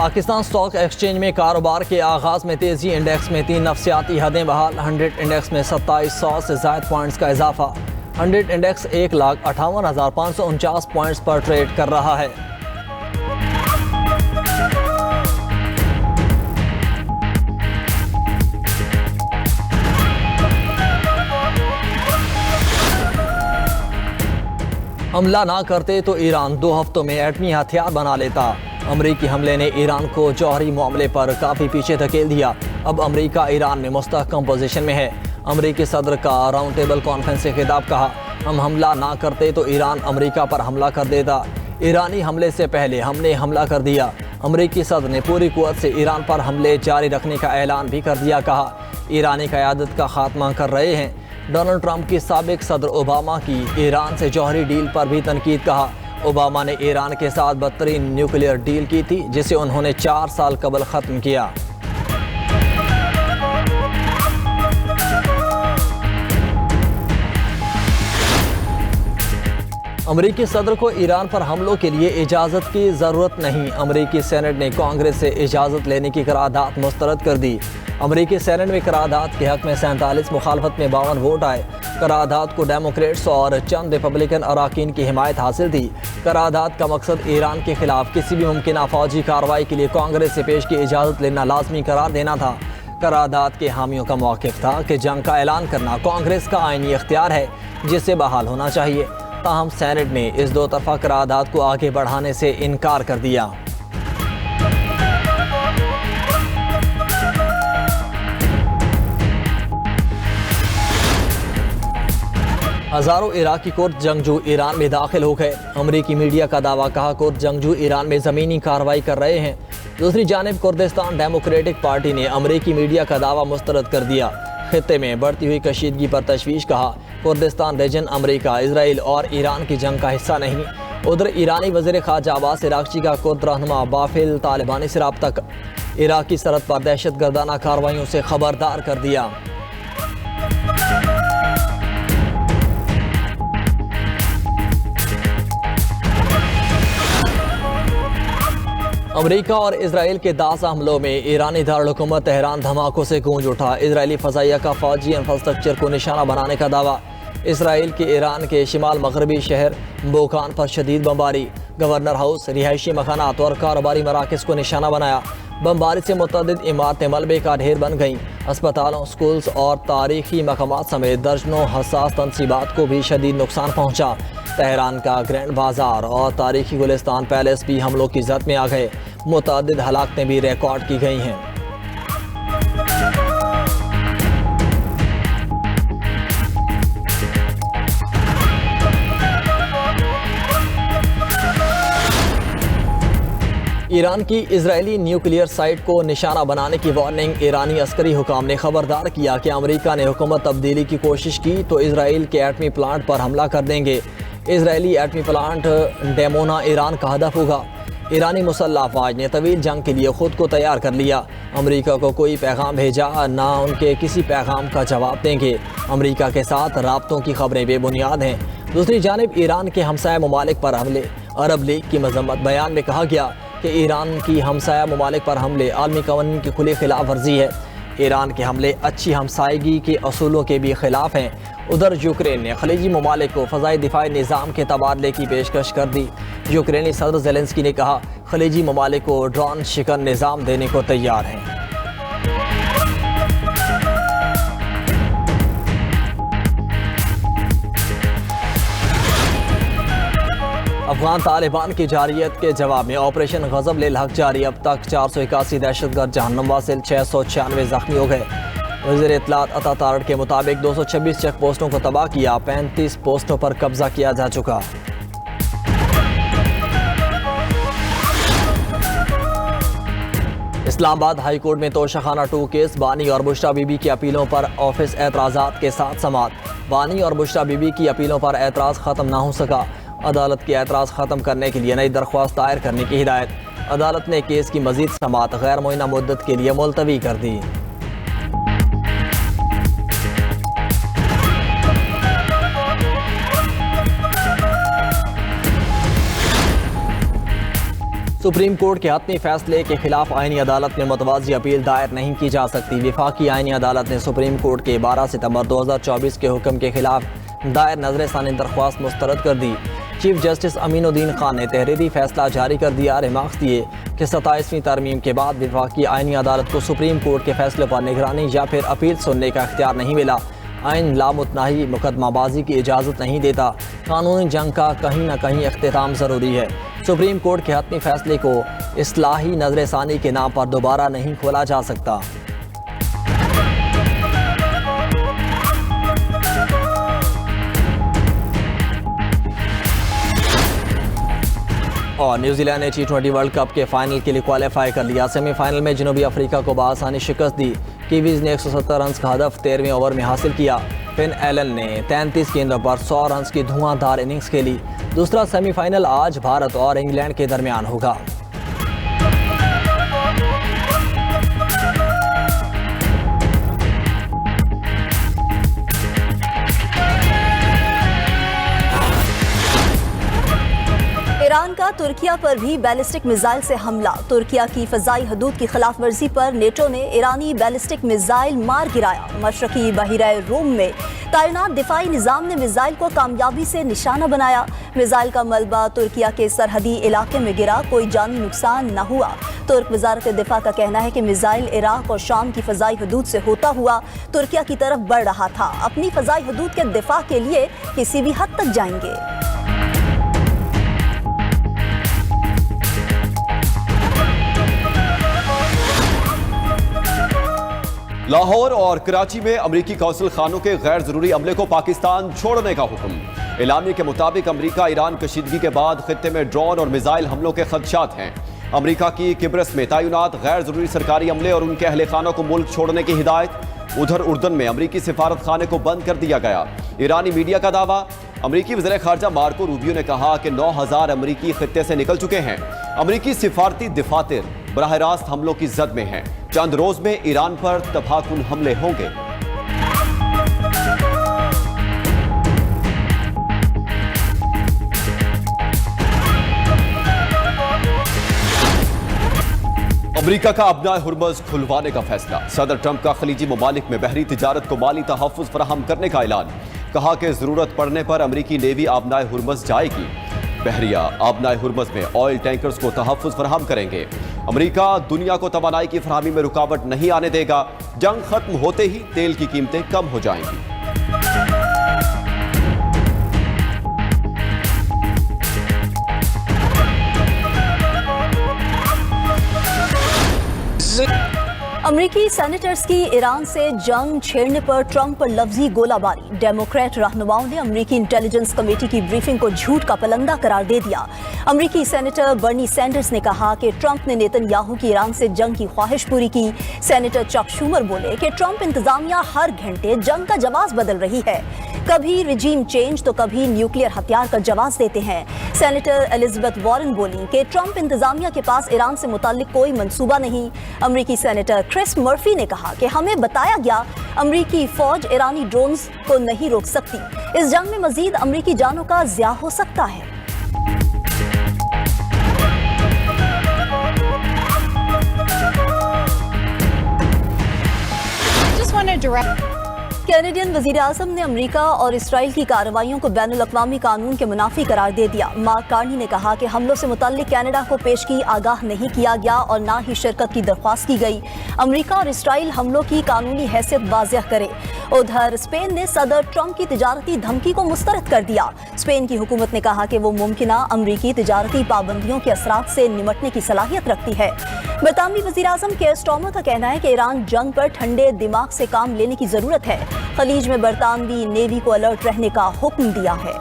Pakistan stock exchange में कारोबार के आगाज़ में तेज़ी। इंडेक्स में 3 नफ्सियाती हदें बहाल। 100 इंडेक्स में 2700 से ज़ायद पॉइंट्स का इजाफा। 100 इंडेक्स 1,58,549 पॉइंट्स पर ट्रेड कर रहा है। हमला ना करते तो ईरान 2 हफ्तों में एटमी हथियार बना लेता। अमरीकी हमले ने ईरान को जौहरी मामले पर काफ़ी पीछे धकेल दिया। अब अमरीका ईरान में मुस्तहकम पोजीशन में है। अमरीकी सदर का राउंड टेबल कॉन्फ्रेंस से खिताब कहा, हम हमला ना करते तो ईरान अमरीका पर हमला कर देता। ईरानी हमले से पहले हमने हमला कर दिया। अमरीकी सदर ने पूरी कुव्वत से ईरान पर हमले जारी रखने का ऐलान भी कर दिया। कहा, ईरानी क़यादत का खात्मा कर रहे हैं। डोनाल्ड ट्रंप की साबिक सदर ओबामा की ईरान से जौहरी डील पर भी तनकीद। कहा, ओबामा ने ईरान के साथ बदतरीन न्यूक्लियर डील की थी जिसे उन्होंने 4 साल कबल ख़त्म किया। अमरीकी सदर को ईरान पर हमलों के लिए इजाज़त की ज़रूरत नहीं। अमरीकी सेनेट ने कांग्रेस से इजाज़त लेने की करारदाद मुस्तरद कर दी। अमरीकी सेनेट में करारदाद के हक़ में 47, मुखालफत में 52 वोट आए। करारदाद को डेमोक्रेट्स और चंद रिपब्लिकन अराकीन की हिमायत हासिल थी। करारदाद का मकसद ईरान के खिलाफ किसी भी मुमकिन फौजी कार्रवाई के लिए कांग्रेस से पेश की इजाज़त लेना लाजमी करार देना था। करारदाद के हामियों का मौक़िफ़ था कि जंग का ऐलान करना कांग्रेस का आईनी इख्तियार है जिससे बहाल होना चाहिए। ताहम सेनेट ने इस 2 तरफ़ा करारदाद को आगे बढ़ाने से इनकार कर दिया। हज़ारों इराकी कुर्द जंगजू ईरान में दाखिल हो गए। अमरीकी मीडिया का दावा। कहा, कुर्द जंगजू ईरान में ज़मीनी कार्रवाई कर रहे हैं। दूसरी जानिब कुर्दिस्तान डेमोक्रेटिक पार्टी ने अमरीकी मीडिया का दावा मुस्तरद कर दिया। खित्ते में बढ़ती हुई कशीदगी पर तशवीश। कहा, कुर्दिस्तान रीजन अमरीका, इसराइल और ईरान की जंग का हिस्सा नहीं। उधर ईरानी वज़ीर ख़ारजा अब्बास इराक़ची का कुर्द रहनुमा बाफिल तालिबानी से रब्ता इराक़ी सरहद पर दहशत गर्दाना कार्रवाइयों से खबरदार कर दिया। अमरीका और इसराइल के दासा हमलों में ईरानी दारुल-हुकूमत तेहरान धमाकों से गूंज उठा। इसराइली फ़ज़ाइया का फ़ौजी इंफ्रास्ट्रक्चर को निशाना बनाने का दावा। इसराइल के ईरान के शिमाल मगरबी शहर बोकान पर शदीद बमबारी। गवर्नर हाउस, रिहायशी मकानात और कारोबारी मराकज़ को निशाना बनाया। बमबारी से मुतअद्दिद इमारतें मलबे का ढेर बन गईं। अस्पतालों, स्कूल्स और तारीखी मकामात समेत दर्जनों हसास तनसीबात को भी शदीद नुकसान पहुँचा। तेहरान का ग्रैंड बाजार और तारीखी गुलिस्तान पैलेस भी हमलों की जद में आ गए। मुतअद्दिद हलाकतें भी रिकॉर्ड की गई हैं। ईरान की इजरायली न्यूक्लियर साइट को निशाना बनाने की वार्निंग। ईरानी अस्करी हुकाम ने खबरदार किया कि अमेरिका ने हुकूमत तब्दीली की कोशिश की तो इसराइल के एटमी प्लांट पर हमला कर देंगे। इसराइली एटमी प्लांट डेमोना ईरान का हदफ होगा। ईरानी मुसल्लह अफवाज ने तवील जंग के लिए खुद को तैयार कर लिया। अमेरिका को कोई पैगाम भेजा, ना उनके किसी पैगाम का जवाब देंगे। अमेरिका के साथ राब्तों की खबरें बेबुनियाद हैं। दूसरी जानिब ईरान के हमसाया ममालिक पर हमले। अरब लीग की मजम्मत। बयान में कहा गया कि ईरान की हमसाया ममालिक पर हमले आलमी कानून की खुली खिलाफ वर्जी है। ईरान के हमले अच्छी हमसायगी के असूलों के भी खिलाफ हैं। उधर यूक्रेन ने खलीजी ममालिक को फ़ज़ाई दिफाई निज़ाम के तबादले की पेशकश कर दी। यूक्रेनी सदर ज़ेलेंस्की ने कहा, खलीजी ममालिक को ड्रोन शिकन निज़ाम देने को तैयार हैं। अफगान तालिबान की जारियत के जवाब में ऑपरेशन गज़ब लिल हक जारी। अब तक 481 दहशतगर्द जहन्नम वासिल, 696 जख्मी हो गए। वज़ीर इत्तलात अता तारड़ के मुताबिक 226 चेक पोस्टों को तबाह किया। 35 पोस्टों पर कब्जा किया जा चुका। इस्लामाबाद हाई कोर्ट में तोशाखाना 2 केस। बानी और बुशरा बीबी की अपीलों पर ऑफिस एतराज़ात के साथ समाअत। बानी और बुशरा बीबी की अपीलों पर एतराज़ ख़त्म ना हो सका। अदालत के एतराज़ ख़त्म करने के लिए नई दरख्वास्त दायर करने की हिदायत। अदालत ने केस की मज़ीद समाअत गैर मुअय्यना मुद्दत के लिए मुलतवी कर दी। सुप्रीम कोर्ट के हतमी फैसले के खिलाफ आईनी अदालत में मुतवाज़ी अपील दायर नहीं की जा सकती। वफाकी आईनी अदालत ने सुप्रीम कोर्ट के 12 सितंबर 2024 के हुक्म के खिलाफ दायर नजरसानी दरख्वास्त मुस्तरद कर दी। चीफ जस्टिस अमीनुद्दीन खान ने तहरीरी फैसला जारी कर दिया। रिमार्क्स दिए कि 27वीं तरमीम के बाद वफाकी आईनी अदालत को सुप्रीम कोर्ट के फैसले पर निगरानी या फिर अपील सुनने का इख्तियार नहीं मिला। आइन लामुतनाही मुकदमाबाजी की इजाज़त नहीं देता। कानूनी जंग का कहीं ना कहीं अख्तिताम ज़रूरी है। सुप्रीम कोर्ट के हतमी फैसले को इस्लाही नजरसानी के नाम पर दोबारा नहीं खोला जा सकता। और न्यूजीलैंड ने T20 वर्ल्ड कप के फाइनल के लिए क्वालिफाई कर लिया। सेमीफाइनल में जनूबी अफ्रीका को बआसानी शिकस्त दी। कीवीज ने 170 रन का हदफ 13वें ओवर में हासिल किया। फिन एलन ने 33 गेंदों पर 100 रन की धुआंधार इनिंग्स खेली। दूसरा सेमीफाइनल आज भारत और इंग्लैंड के दरमियान होगा। ईरान का तुर्किया पर भी बैलिस्टिक मिसाइल से हमला। तुर्किया की फजाई हदूद की खिलाफ वर्जी पर नेटो ने ईरानी बैलिस्टिक मिसाइल मार गिराया। मशरकी बहिरा रोम में तैनात दिफाई निज़ाम ने मिसाइल को कामयाबी से निशाना बनाया। मिसाइल का मलबा तुर्किया के सरहदी इलाके में गिरा। कोई जानी नुकसान न हुआ। तुर्क वजारत दिफा का कहना है कि मिसाइल इराक और शाम की फजाई हदूद से होता हुआ तुर्किया की तरफ बढ़ रहा था। अपनी फजाई हदूद के दिफा के लिए किसी भी हद तक जाएंगे। लाहौर और कराची में अमरीकी कौंसल खानों के गैर जरूरी अमले को पाकिस्तान छोड़ने का हुक्म। एलामिया के मुताबिक अमरीका ईरान कशीदगी के बाद खित्ते में ड्रोन और मिसाइल हमलों के खदशात हैं। अमरीका की किब्रस में तैनात गैर जरूरी सरकारी अमले और उनके अहले खानों को मुल्क छोड़ने की हिदायत। उधर उर्दन में अमरीकी सिफारत खाने को बंद कर दिया गया। ईरानी मीडिया का दावा। अमरीकी वज़ीर ख़ारजा मार्को रूबियो ने कहा कि 9000 अमरीकी खित्ते से निकल चुके हैं। अमरीकी सिफारती दफातर बराह रास्त हमलों की जद में हैं। चंद रोज में ईरान पर तबाहकुन हमले होंगे। अमरीका का अपना हुर्मुज़ खुलवाने का फैसला। सदर ट्रंप का खलीजी ममालिक में बहरी तिजारत को माली तहफ़्फ़ुज़ फराहम करने का ऐलान। कहा कि जरूरत पड़ने पर अमरीकी नेवी आबनाए हुर्मुज़ जाएगी। बहरिया आबनाए हुर्मुज़ में ऑयल टैंकर्स को तहफ़्फ़ुज़ फराहम करेंगे। अमरीका दुनिया को तवानाई की फराहमी में रुकावट नहीं आने देगा। जंग खत्म होते ही तेल की कीमतें कम हो जाएंगी। अमरीकी सेनेटर्स की ईरान से जंग छेड़ने पर ट्रंप पर लफ्जी गोलाबारी। डेमोक्रेट रहनुमाओं ने अमरीकी इंटेलिजेंस कमेटी की ब्रीफिंग को झूठ का पलंदा करार दे दिया। अमरीकी सेनेटर बर्नी सैंडर्स ने कहा कि ट्रंप ने नेतन्याहू की ईरान से जंग की ख्वाहिश पूरी की। सेनेटर चक शूमर बोले कि ट्रंप इंतजामिया हर घंटे जंग का जवाब बदल रही है। कभी रिजीम चेंज तो कभी न्यूक्लियर हथियार का जवाब देते हैं। सेनेटर एलिजाबेथ वॉरेन बोली कि ट्रंप इंतजामिया के पास ईरान से मुताल्लिक कोई मंसूबा नहीं। अमरीकी सेनेटर क्रिस मर्फी ने कहा कि हमें बताया गया अमरीकी फौज ईरानी ड्रोन्स को नहीं रोक सकती। इस जंग में मजीद अमरीकी जानों का ज़िया हो सकता है। कैनेडियन वजीर आज़म ने अमरीका और इसराइल की कार्रवाइयों को बैनुल अक़वामी कानून के मुनाफी करार दे दिया। मार्क कार्नी ने कहा कि हमलों से मुताल्लिक कनाडा को पेशगी आगाह नहीं किया गया और ना ही शिरकत की दरख्वास्त की गई। अमरीका और इसराइल हमलों की कानूनी हैसियत वाज़ेह करे। उधर स्पेन ने सदर ट्रंप की तिजारती धमकी को मुस्तरद कर दिया। स्पेन की हुकूमत ने कहा कि वो मुमकिना अमरीकी तिजारती पाबंदियों के असरात से निमटने की सलाहियत रखती है। बरतानवी वज़ीर आज़म केयर स्टार्मर का कहना है कि ईरान जंग पर ठंडे दिमाग से काम लेने की जरूरत है। खलीज में बरतानवी नेवी को अलर्ट रहने का हुक्म दिया है।